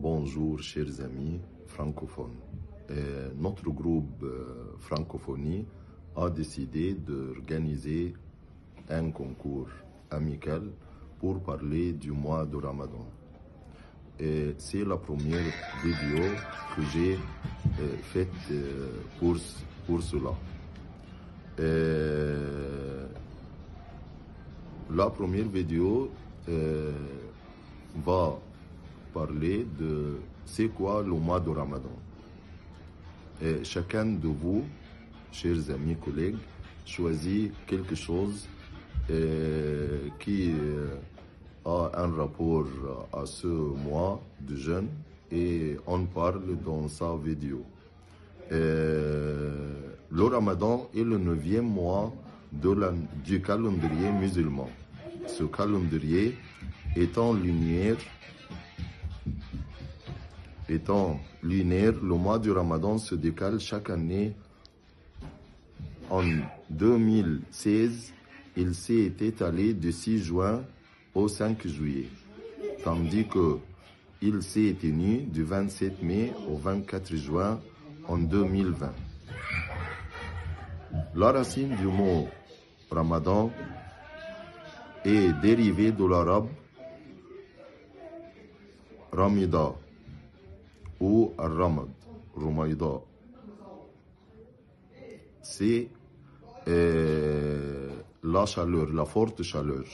Bonjour chers amis francophones. Notre groupe Francophonie a décidé d'organiser un concours amical pour parler du mois de Ramadan. C'est la première vidéo que j'ai faite pour cela. La première vidéo va parler de c'est quoi le mois de Ramadan. Chacun de vous, chers amis, collègues, choisit quelque chose qui a un rapport à ce mois de jeûne et on parle dans sa vidéo. Le Ramadan est le 9e mois du calendrier musulman. Ce calendrier étant lunaire, le mois du Ramadan se décale chaque année. En 2016, il s'est étalé du 6 juin au 5 juillet, tandis qu'il s'est tenu du 27 mai au 24 juin en 2020. La racine du mot Ramadan est dérivée de l'arabe Ramida ou Ar-Ramad, Rumaïda. C'est la chaleur, la forte chaleur,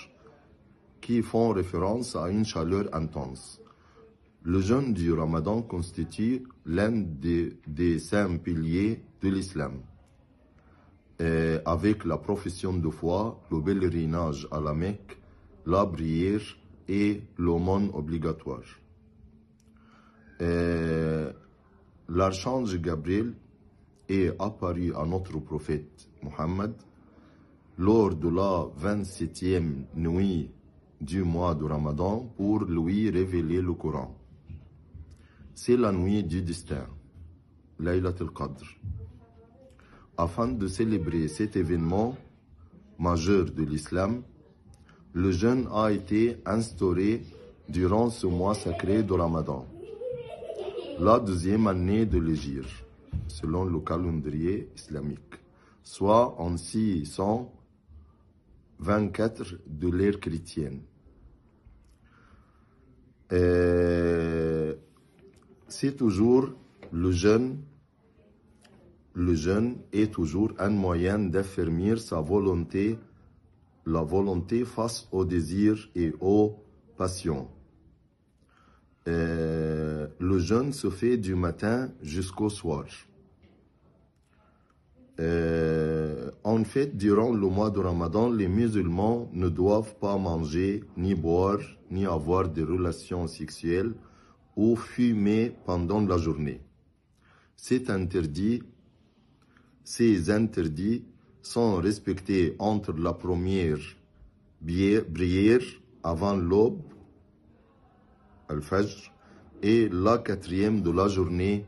qui font référence à une chaleur intense. Le jeûne du Ramadan constitue l'un des 5 piliers de l'islam, avec la profession de foi, le pèlerinage à la Mecque, la prière et l'aumône obligatoire. L'archange Gabriel est apparu à notre prophète Mohammed lors de la 27e nuit du mois de Ramadan pour lui révéler le Coran. C'est la nuit du destin, Laylat al-Qadr. Afin de célébrer cet événement majeur de l'islam, le jeûne a été instauré durant ce mois sacré de Ramadan, la 2e année de l'Hégire, selon le calendrier islamique, soit en 624 de l'ère chrétienne. C'est toujours le jeûne est toujours un moyen d'affermir sa volonté, la volonté face aux désirs et aux passions. Le jeûne se fait du matin jusqu'au soir. En fait, durant le mois de Ramadan, les musulmans ne doivent pas manger, ni boire, ni avoir des relations sexuelles ou fumer pendant la journée. Ces interdits sont respectés entre la première prière avant l'aube, Al-Fajr, et la 4e de la journée,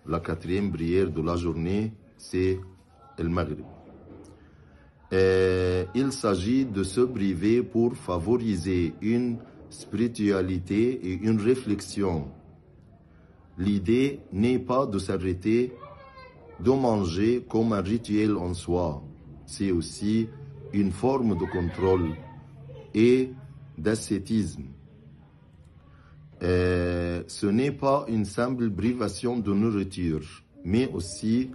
la 4e prière de la journée, c'est Al-Maghrib. Il s'agit de se priver pour favoriser une spiritualité et une réflexion. L'idée n'est pas de s'arrêter de manger comme un rituel en soi. C'est aussi une forme de contrôle et d'ascétisme. Ce n'est pas une simple privation de nourriture, mais aussi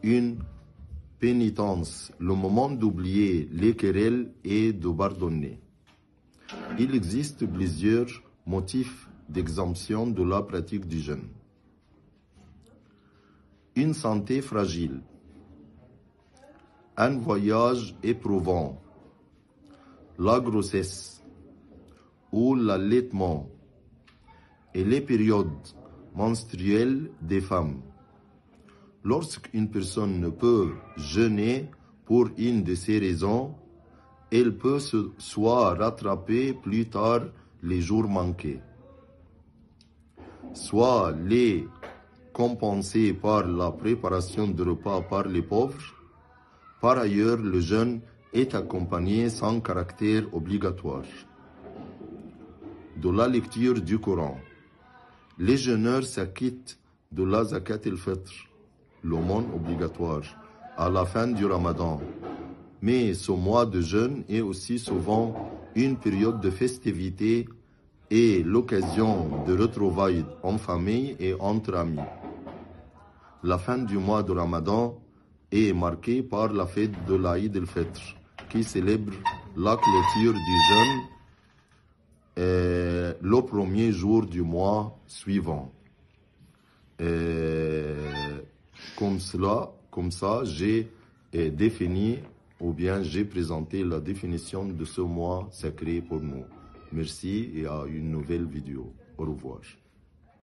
une pénitence, le moment d'oublier les querelles et de pardonner. Il existe plusieurs motifs d'exemption de la pratique du jeûne. Une santé fragile, un voyage éprouvant, la grossesse ou l'allaitement et les périodes menstruelles des femmes. Lorsqu'une personne ne peut jeûner pour une de ces raisons, elle peut soit rattraper plus tard les jours manqués, soit les compenser par la préparation de repas par les pauvres. Par ailleurs, le jeûne est accompagné sans caractère obligatoire de la lecture du Coran Les jeûneurs s'acquittent de la zakat al-fitr, l'aumône obligatoire, à la fin du ramadan. Mais ce mois de jeûne est aussi souvent une période de festivité et l'occasion de retrouvailles en famille et entre amis. La fin du mois de Ramadan est marquée par la fête de l'Aïd el-Fitr, qui célèbre la clôture du jeûne le premier jour du mois suivant. Comme ça, j'ai défini ou bien j'ai présenté la définition de ce mois sacré pour nous. Merci et à une nouvelle vidéo. Au revoir.